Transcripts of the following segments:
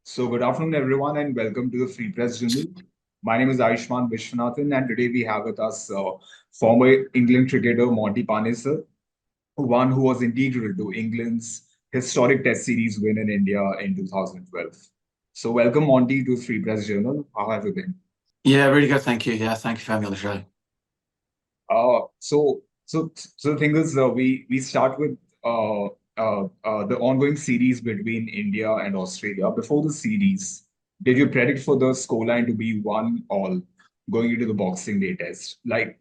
So, good afternoon, everyone, and welcome to the Free Press Journal. My name is Aayushman Vishwanathan, and today we have with us former England cricketer Monty Panesar, one who was integral to England's historic Test series win in India in 2012. So, welcome, Monty, to Free Press Journal. How have you been? Yeah, really good. Thank you. Yeah, thank you for having me on the show. So the thing is, we start with the ongoing series between India and Australia. Before the series, did you predict for the scoreline to be 1-1 going into the Boxing Day test? Like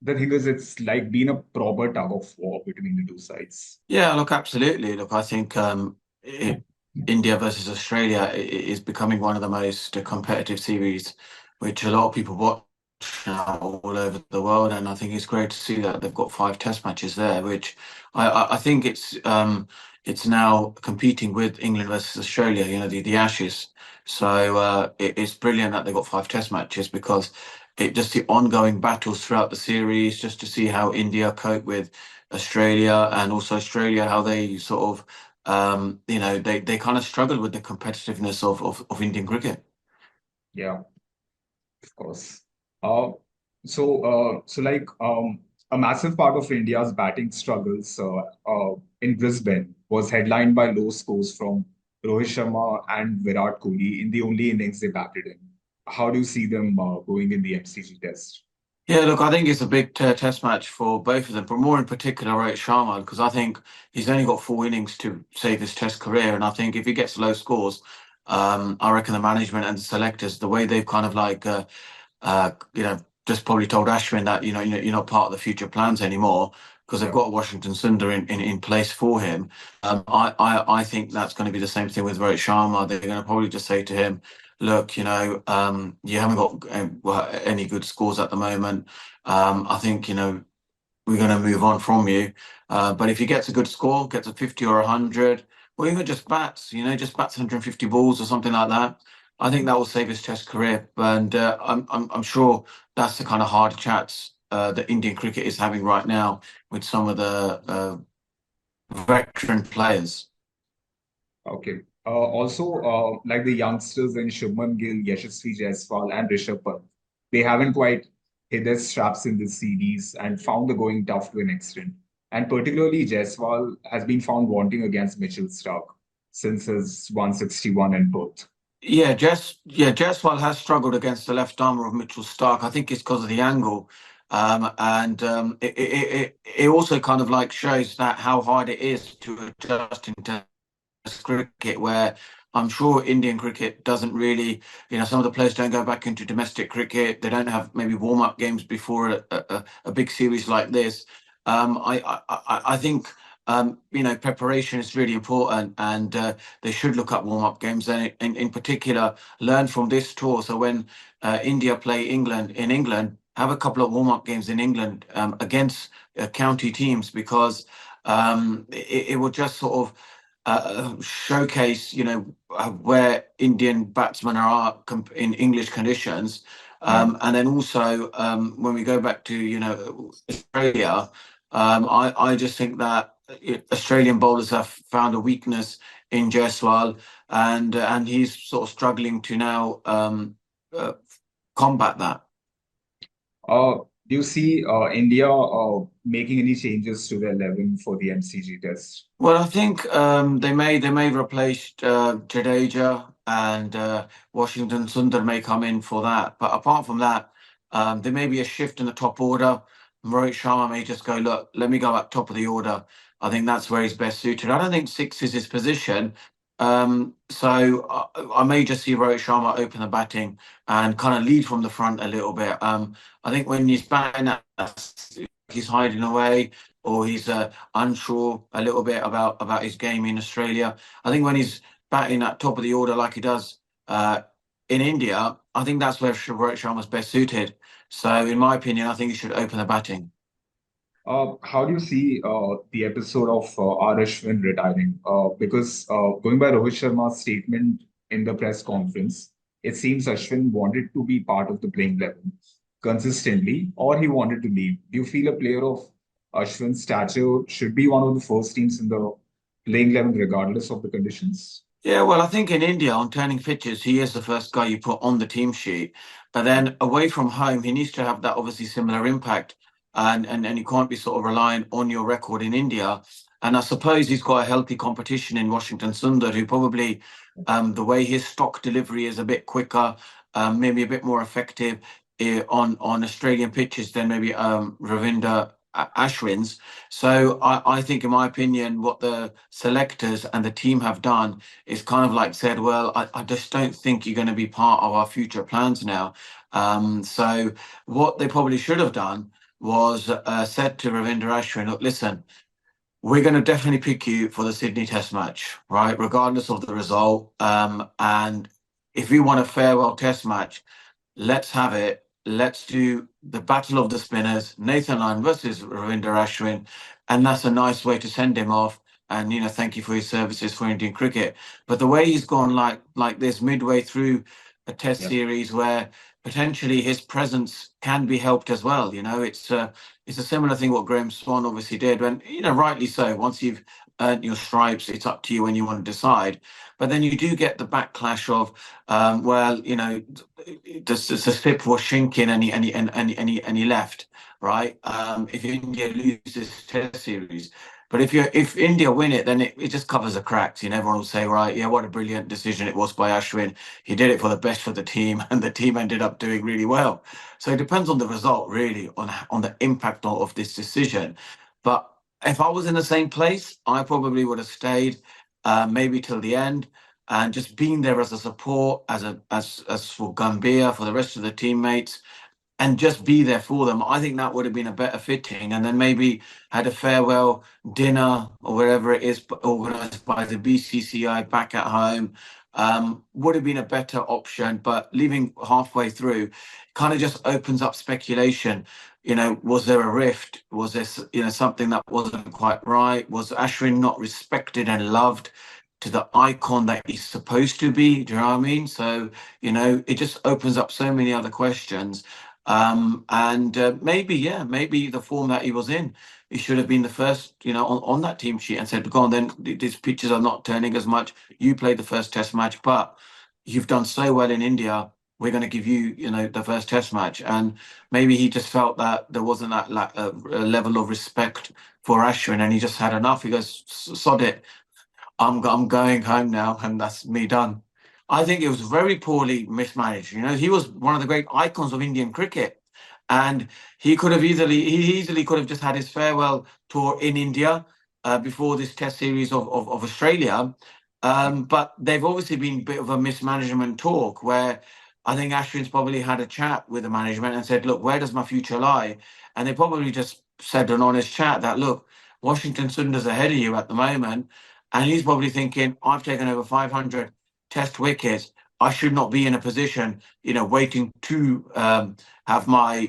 the thing is, it's like been a proper tug of war between the two sides. Yeah, look, absolutely. Look, I think India versus Australia is becoming one of the most competitive series, which a lot of people watch now all over the world. And I think it's great to see that they've got five test matches there, which I think it's now competing with England versus Australia, the Ashes. So it's brilliant that they've got five test matches because it just the ongoing battles throughout the series, just to see how India cope with Australia and also Australia, how they sort of, they kind of struggled with the competitiveness of Indian cricket. Yeah, of course. Uh, so a massive part of India's batting struggles in Brisbane was headlined by low scores from Rohit Sharma and Virat Kohli in the only innings they batted in. How do you see them going in the MCG test? Yeah, look, I think it's a big test match for both of them, but more in particular, Rohit Sharma, because I think he's only got four innings to save his test career. And I think if he gets low scores, I reckon the management and the selectors, the way they've kind of just probably told Ashwin that, you're not part of the future plans anymore because they've Yeah. got Washington Sundar in place for him. I think that's going to be the same thing with Rohit Sharma. They're going to probably just say to him, look, you haven't got any good scores at the moment. I think, we're going to move on from you. But if he gets a good score, gets a 50 or 100, or even just bats 150 balls or something like that, I think that will save his Test career. And I'm sure that's the kind of hard chats that Indian cricket is having right now with some of the veteran players. Okay. Like the youngsters in Shubman Gill, Yashasvi Jaiswal, and Rishabh Pant, they haven't quite hit their straps in this series and found the going tough to an extent. And particularly, Jaiswal has been found wanting against Mitchell Starc since his 161 in Perth. Jaiswal has struggled against the left armour of Mitchell Starc. I think it's because of the angle. And it also kind of like shows that how hard it is to adjust into cricket, where I'm sure Indian cricket doesn't really, some of the players don't go back into domestic cricket. They don't have maybe warm-up games before a big series like this. I think preparation is really important, and they should look at warm-up games and in particular learn from this tour. So when India play England in England, have a couple of warm-up games in England against county teams because it will just sort of showcase, where Indian batsmen are in English conditions. Yeah. And then also, when we go back to, Australia, I just think that Australian bowlers have found a weakness in Jaiswal, and he's sort of struggling to now uh, combat that. Do you see India making any changes to their 11 for the MCG test? Well, I think they may replace Jadeja and Washington Sundar may come in for that. But apart from that, there may be a shift in the top order. Rohit Sharma may just go, look, let me go up top of the order. I think that's where he's best suited. I don't think six is his position. So I may just see Rohit Sharma open the batting and kind of lead from the front a little bit. I think when he's batting, he's hiding away or he's unsure a little bit about his game in Australia. I think when he's batting at top of the order like he does in India, I think that's where Rohit Sharma's best suited. So, in my opinion, I think he should open the batting. How do you see the episode of R Ashwin retiring? Because going by Rohit Sharma's statement in the press conference, it seems Ashwin wanted to be part of the playing 11 consistently, or he wanted to leave. Do you feel a player of Ashwin's stature should be one of the first teams in the playing 11 regardless of the conditions? Yeah, well, I think in India, on turning pitches, he is the first guy you put on the team sheet. But then away from home, he needs to have that obviously similar impact. And you can't be sort of relying on your record in India. And I suppose he's got a healthy competition in Washington Sundar, who probably, the way his stock delivery is a bit quicker, maybe a bit more effective on Australian pitches than maybe Ravinder Ashwin's. So I think, in my opinion, what the selectors and the team have done is kind of like said, well, I just don't think you're going to be part of our future plans now. So what they probably should have done was said to Ravinder Ashwin, look, listen, we're going to definitely pick you for the Sydney Test match, right? Regardless of the result. And if you want a farewell Test match, let's have it. Let's do the battle of the spinners, Nathan Lyon versus Ravinder Ashwin, and that's a nice way to send him off. And thank you for his services for Indian cricket. But the way he's gone like this midway through a Test Yeah. series, where potentially his presence can be helped as well. It's a similar thing what Graham Swan obviously did. When rightly so. Once you've earned your stripes, it's up to you when you want to decide. But then you do get the backlash of, well, the slip was shrinking and he left, right? If India loses Test series, but if India win it, then it just covers the cracks. Everyone will say, right, yeah, what a brilliant decision it was by Ashwin. He did it for the best for the team, and the team ended up doing really well. So it depends on the result, really, on the impact of this decision. But if I was in the same place, I probably would have stayed, maybe till the end, and just being there as a support, as for Gambia, for the rest of the teammates, and just be there for them. I think that would have been a better fitting. And then maybe had a farewell dinner or wherever it is organised by the BCCI back at home. Would have been a better option. But leaving halfway through kind of just opens up speculation. Was there a rift? Was there, something that wasn't quite right? Was Ashwin not respected and loved to the icon that he's supposed to be? Do you know what I mean? So, it just opens up so many other questions. And maybe, yeah, maybe the form that he was in, he should have been the first, on that team sheet and said, go on, then these pitches are not turning as much. You played the first Test match, but you've done so well in India. We're going to give you, the first Test match. And maybe he just felt that there wasn't that a level of respect for Ashwin, and he just had enough. He goes, sod it. I'm going home now, and that's me done. I think it was very poorly mismanaged. He was one of the great icons of Indian cricket, and he easily could have just had his farewell tour in India before this Test series of Australia. But they've obviously been a bit of a mismanagement talk where I think Ashwin's probably had a chat with the management and said, "Look, where does my future lie?" And they probably just said an honest chat that, "Look, Washington Sundar's ahead of you at the moment." And he's probably thinking, I've taken over 500 Test wickets. I should not be in a position, waiting to have my,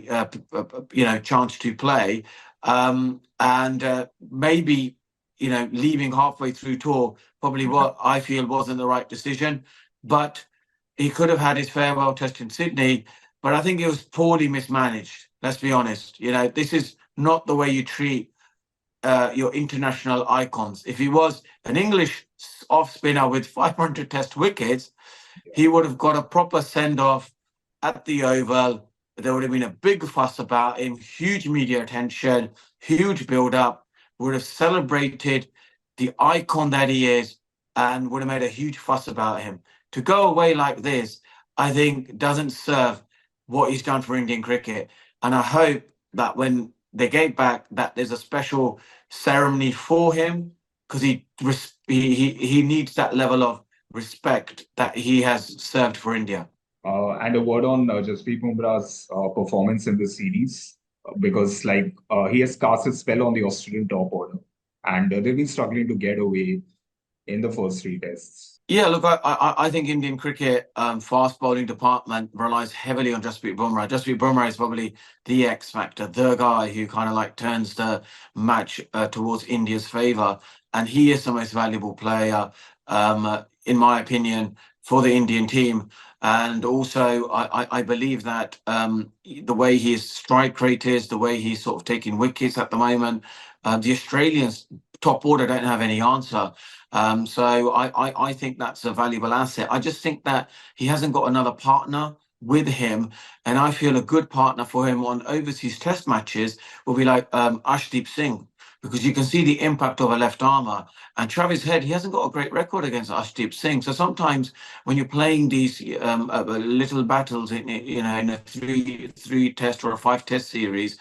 chance to play. And maybe, leaving halfway through tour, probably what I feel wasn't the right decision. But he could have had his farewell Test in Sydney. But I think it was poorly mismanaged. Let's be honest. This is not the way you treat your international icons. If he was an English off spinner with 500 Test wickets, he would have got a proper send off at the Oval. There would have been a big fuss about him, huge media attention, huge build up, would have celebrated the icon that he is, and would have made a huge fuss about him. To go away like this, I think, doesn't serve what he's done for Indian cricket. And I hope that when they get back, that there's a special ceremony for him, because he needs that level of respect that he has served for India. And a word on Jasprit Bumrah's performance in the series, because he has cast a spell on the Australian top order, and they've been struggling to get away in the first three tests. Yeah, look, I think Indian cricket fast bowling department relies heavily on Jasprit Bumrah. Jasprit Bumrah is probably the X factor, the guy who kind of like turns the match towards India's favour, and he is the most valuable player, in my opinion, for the Indian team. And also, I believe that the way his strike rate is, the way he's sort of taking wickets at the moment, the Australians top order don't have any answer. So I think that's a valuable asset. I just think that he hasn't got another partner with him, and I feel a good partner for him on overseas test matches will be like Ashdeep Singh, because you can see the impact of a left armer. And Travis Head, he hasn't got a great record against Ashdeep Singh. So sometimes when you're playing these little battles in a three test or a five test series,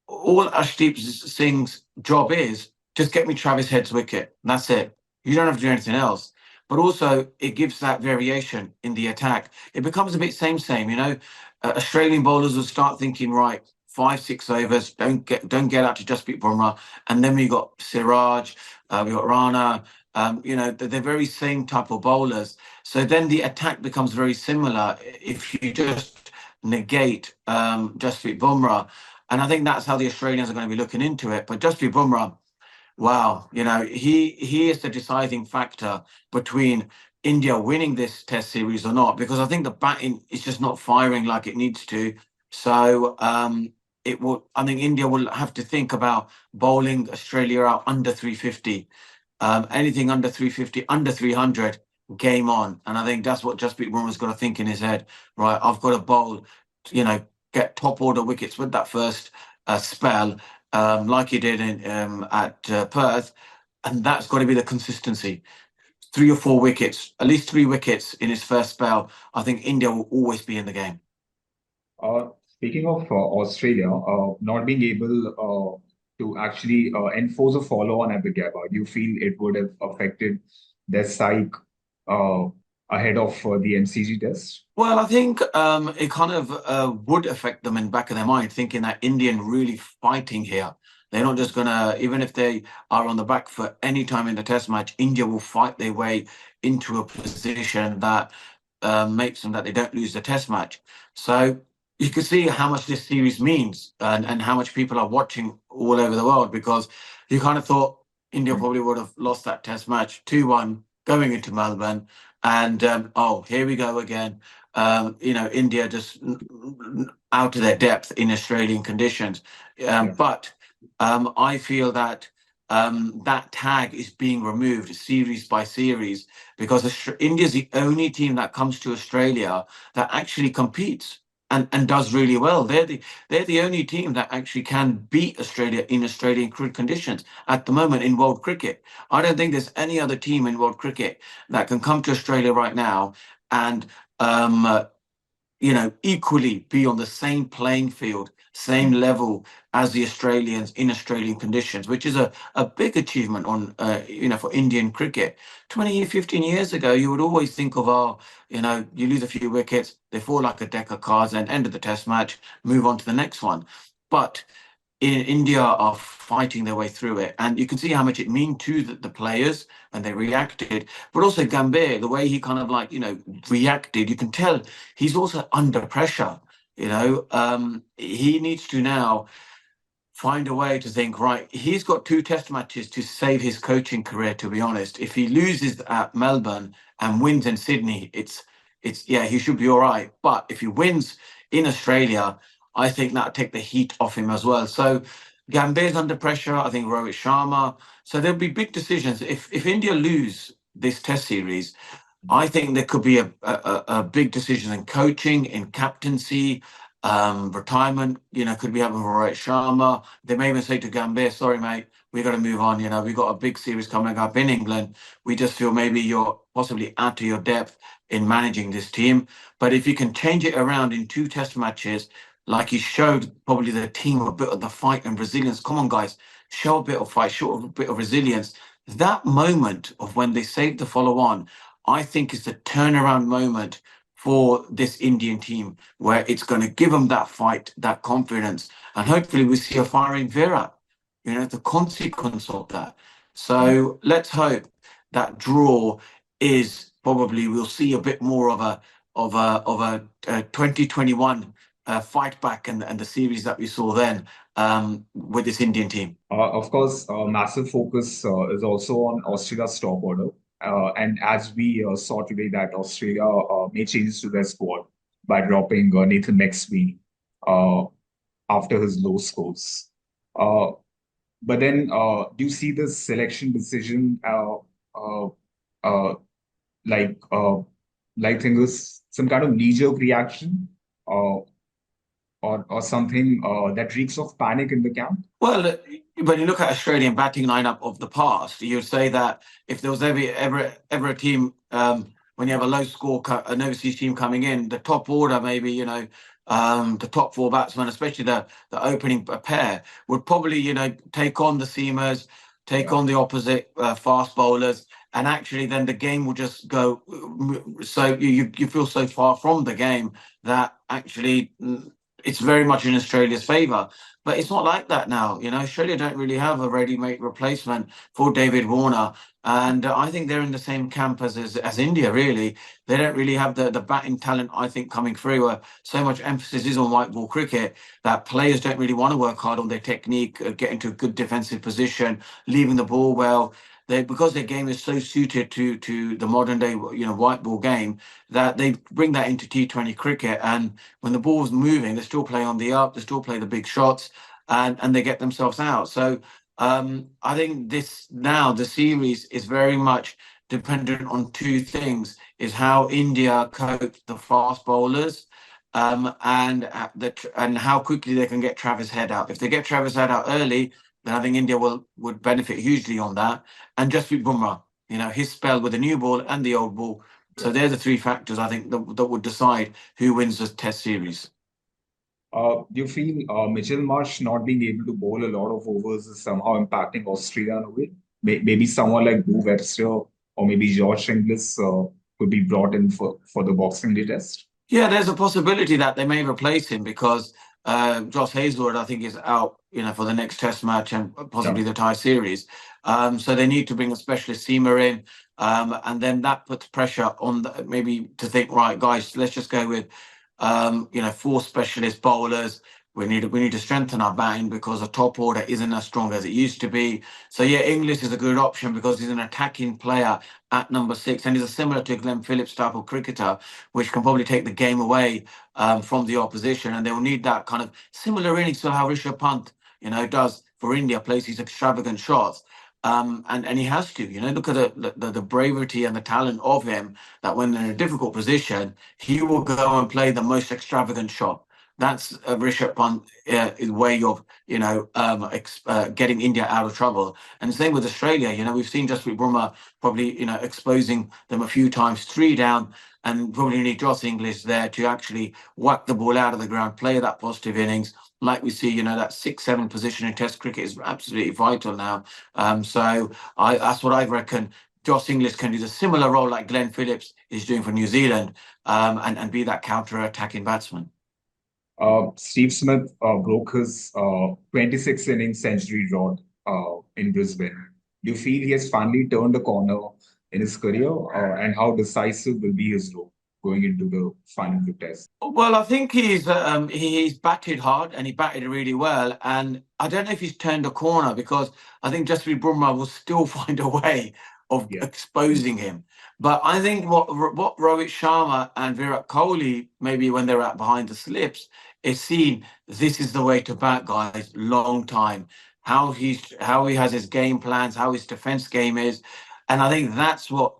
all Ashdeep Singh's job is just get me Travis Head's wicket. That's it. You don't have to do anything else. But also, it gives that variation in the attack. It becomes a bit same. Australian bowlers will start thinking, right, 5, 6 overs, don't get out to Jasprit Bumrah, and then we got Siraj, we got Rana. They're very same type of bowlers. So then the attack becomes very similar if you just negate Jasprit Bumrah. And I think that's how the Australians are going to be looking into it. But Jasprit Bumrah, wow, he is the deciding factor between India winning this Test series or not, because I think the batting is just not firing like it needs to. So it will. I think India will have to think about bowling Australia out under 350. Anything under 350, under 300, game on. And I think that's what Jasprit Bumrah's got to think in his head. Right, I've got to bowl, you know, get top order wickets with that first spell, like he did at Perth, and that's got to be the consistency. 3 or 4 wickets, at least 3 wickets in his first spell. I think India will always be in the game. Speaking of Australia, not being able to actually enforce a follow-on at the Gabba, do you feel it would have affected their psyche uh, ahead of the MCG test? Well, I think it kind of would affect them in the back of their mind, thinking that Indian really fighting here. They're not just gonna, even if they are on the back foot any time in the test match, India will fight their way into a position that makes them that they don't lose the test match. So you can see how much this series means and how much people are watching all over the world, because you kind of thought India probably would have lost that test match 2-1 going into Melbourne. And here we go again. India just out of their depth in Australian conditions. Yeah. But I feel that that tag is being removed series by series, because India is the only team that comes to Australia that actually competes and does really well. They're the only team that actually can beat Australia in Australian conditions at the moment in world cricket. I don't think there's any other team in world cricket that can come to Australia right now and um, equally be on the same playing field, same level as the Australians in Australian conditions, which is a big achievement for Indian cricket. 20, 15 years ago, you would always think of, you lose a few wickets, they fall like a deck of cards, and end of the test match, move on to the next one. But in India are fighting their way through it. And you can see how much it mean to the players and they reacted. But also Gambhir, the way he kind of reacted, you can tell he's also under pressure. He needs to now find a way to think, right, he's got 2 test matches to save his coaching career, to be honest. If he loses at Melbourne and wins in Sydney, yeah, he should be all right. But if he wins in Australia, I think that'll take the heat off him as well. So Gambhir's under pressure. I think Rohit Sharma. So there'll be big decisions. If India lose this test series, I think there could be a big decision in coaching, in captaincy, retirement. Could be happening for Rohit Sharma. They may even say to Gambhir, "Sorry, mate, we got to move on. We got a big series coming up in England. We just feel maybe you're possibly out of your depth in managing this team. But if you can change it around in 2 test matches, like you showed probably the team a bit of the fight and resilience. Come on, guys, show a bit of fight, show a bit of resilience." That moment of when they saved the follow on, I think is the turnaround moment for this Indian team, where it's going to give them that fight, that confidence, and hopefully we see a firing Virat. The consequence of that. So let's hope that draw is probably we'll see a bit more of a 2021 fight back and the series that we saw then with this Indian team. Of course, massive focus is also on Australia's top order. And as we saw today, that Australia made changes to their squad by dropping Nathan McSween uh, after his low scores. Uh, but then, do you see this selection decision? uh, uh, like uh, like think this some kind of knee-jerk reaction, uh, or something that reeks of panic in the camp? Well, when you look at Australian batting lineup of the past, you'd say that if there was ever a team, when you have a low score, an overseas team coming in, the top order, maybe, the top four batsmen, especially the opening pair, would probably, take on the seamers, take Yeah. on the opposite fast bowlers, and actually then the game will just go. So you feel so far from the game that actually it's very much in Australia's favour. But it's not like that now. Australia don't really have a ready-made replacement for David Warner. And I think they're in the same camp as India, really. They don't really have the batting talent, I think, coming through. So much emphasis is on white ball cricket that players don't really want to work hard on their technique, get into a good defensive position, leaving the ball well. Because their game is so suited to the modern day, white ball game, that they bring that into T20 cricket. And when the ball's moving, they still play on the up, they still play the big shots, and they get themselves out. So I think the series is very much dependent on two things: is how India cope the fast bowlers, and how quickly they can get Travis Head out. If they get Travis Head out early, then I think India would benefit hugely on that. And just with Bumrah, his spell with the new ball and the old ball. So they're the three factors I think that would decide who wins the Test series. Do you feel Mitchell Marsh not being able to bowl a lot of overs is somehow impacting Australia in a way? Maybe someone like Bo Webster or maybe George Inglis could be brought in for the Boxing Day test. Yeah, there's a possibility that they may replace him because Josh Hazlewood, I think, is out, for the next Test match and Yeah. possibly the tie series. So they need to bring a specialist seamer in, and then that puts pressure on maybe to think, right, guys, let's just go with, four specialist bowlers. We need to strengthen our batting because the top order isn't as strong as it used to be. So yeah, Inglis is a good option because he's an attacking player at number six, and he's a similar to Glenn Phillips type of cricketer, which can probably take the game away from the opposition. And they will need that kind of similar innings to how Rishabh Pant, does for India, plays these extravagant shots. And he has to, look at the bravery and the talent of him that when in a difficult position, he will go and play the most extravagant shot. That's Rishabh Pant way of, getting India out of trouble. And same with Australia. We've seen Jasprit Bumrah probably, exposing them a few times, three down, and probably need Josh Inglis there to actually whack the ball out of the ground, play that positive innings. Like we see, that 6-7 position in Test cricket is absolutely vital now. That's what I reckon. Josh Inglis can do the similar role like Glenn Phillips is doing for New Zealand, and be that counter-attacking batsman. Steve Smith broke his 26 inning century rod in Brisbane. Do you feel he has finally turned a corner in his career, and how decisive will be his role going into the final test? Well, I think he's batted hard and he batted really well. And I don't know if he's turned a corner because I think Jasprit Bumrah will still find a way of Yeah. exposing him. But I think what Rohit Sharma and Virat Kohli, maybe when they're out behind the slips, is seen this is the way to bat, guys, long time. How he has his game plans, how his defense game is. And I think that's what,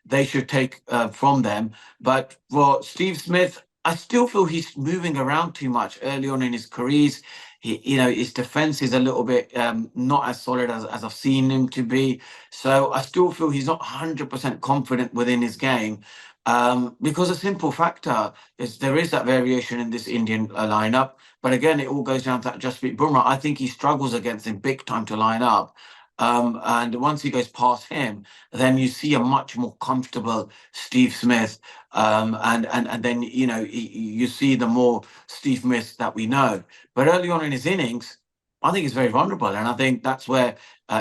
they should take from them. But for Steve Smith, I still feel he's moving around too much early on in his careers. His defense is a little bit not as solid as I've seen him to be. So I still feel he's not 100% confident within his game. Because a simple factor is there is that variation in this Indian lineup. But again, it all goes down to that Jasprit Bumrah. I think he struggles against him big time to line up. And once he goes past him, then you see a much more comfortable Steve Smith, and then you see the more Steve Smith that we know. But early on in his innings, I think he's very vulnerable, and I think that's where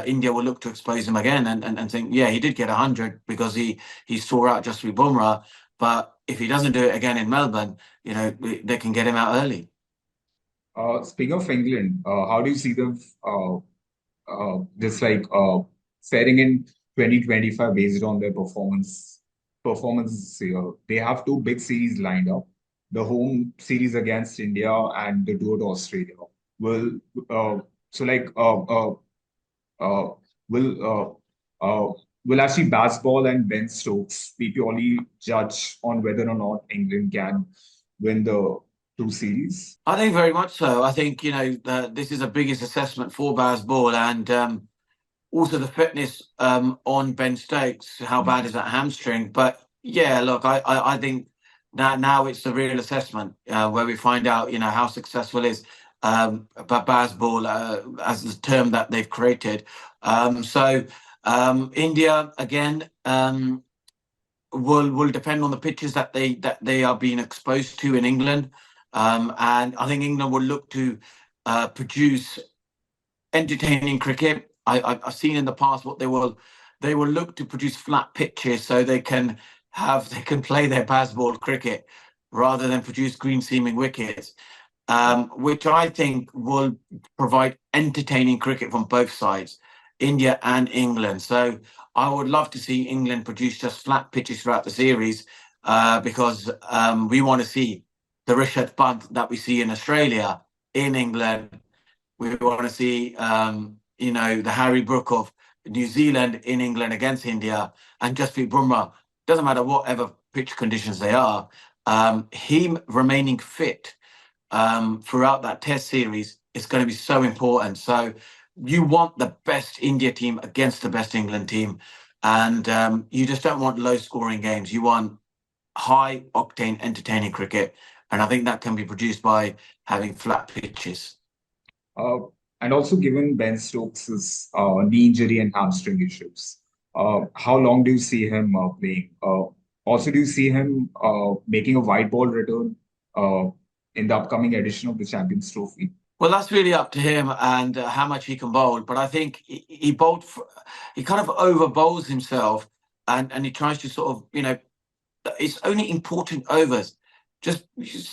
India will look to expose him again and think, yeah, he did get 100 because he saw out just with Bumrah, but if he doesn't do it again in Melbourne, they can get him out early. Speaking of England, how do you see them just like faring in 2025 based on their performances here? They have two big series lined up: the home series against India and the tour to Australia. Will so like uh, will will actually Bazball and Ben Stokes be purely judge on whether or not England can win the two series? I think very much so. I think, this is the biggest assessment for Bazball, and also the fitness on Ben Stokes. How bad is that hamstring? But yeah, look, I think that now it's the real assessment where we find out, how successful is Bazball as the term that they've created. India again. Will depend on the pitches that they are being exposed to in England, and I think England will look to produce entertaining cricket. I've seen in the past what they will look to produce flat pitches so they can play their baseball cricket rather than produce green seaming wickets, which I think will provide entertaining cricket from both sides, India and England. So I would love to see England produce just flat pitches throughout the series, because we want to see the Rishabh Pant that we see in Australia in England. We want to see, the Harry Brook of New Zealand in England against India, and just be Bumrah. Doesn't matter whatever pitch conditions they are. Him remaining fit throughout that Test series is going to be so important. So you want the best India team against the best England team, and you just don't want low-scoring games. You want high-octane, entertaining cricket, and I think that can be produced by having flat pitches. Uh, and also, given Ben Stokes' knee injury and hamstring issues, how long do you see him playing? Also, do you see him making a white ball return uh, in the upcoming edition of the Champions Trophy? Well, that's really up to him and how much he can bowl. But I think he kind of over bowls himself, and he tries to sort of, it's only important overs. Just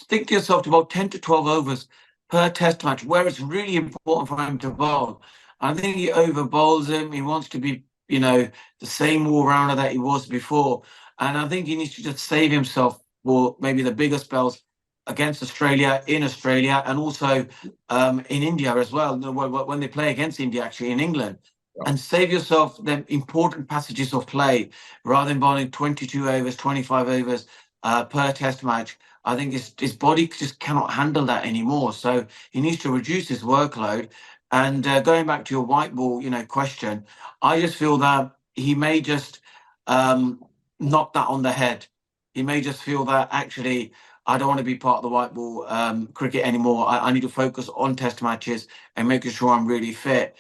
think to yourself to bowl 10 to 12 overs per test match, where it's really important for him to bowl. I think he over bowls him. He wants to be, the same all-rounder that he was before. And I think he needs to just save himself for maybe the bigger spells against Australia, in Australia, and also in India as well, when they play against India, actually, in England. And save yourself the important passages of play rather than bowling 22 overs, 25 overs per test match. I think his body just cannot handle that anymore. So he needs to reduce his workload. And going back to your white ball, question, I just feel that he may just knock that on the head. He may just feel that actually I don't want to be part of the white ball cricket anymore. I need to focus on test matches and making sure I'm really fit.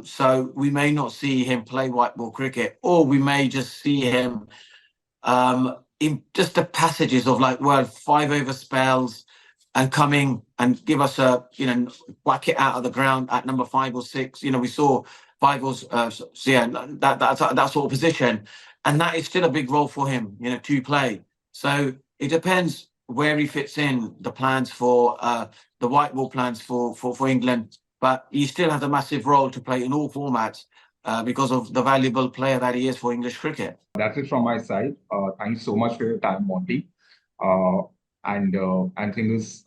So we may not see him play white ball cricket, or we may just see him in just the passages of 5 over spells and coming and give us whack it out of the ground at number 5 or 6. We saw five or that sort of position, and that is still a big role for him, to play. So it depends where he fits in the plans for the white ball plans for England. But he still has a massive role to play in all formats because of the valuable player that he is for English cricket. That's it from my side. Thank you so much for your time, Monty. Uh, and things,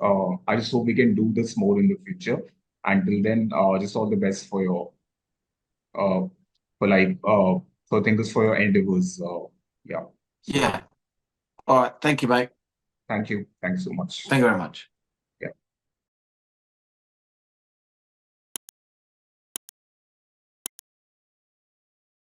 I just hope we can do this more in the future. Until then, just all the best for your uh, for like for things for your endeavors. Yeah. Yeah. All right. Thank you, mate. Thank you. Thanks so much. Thank you very much.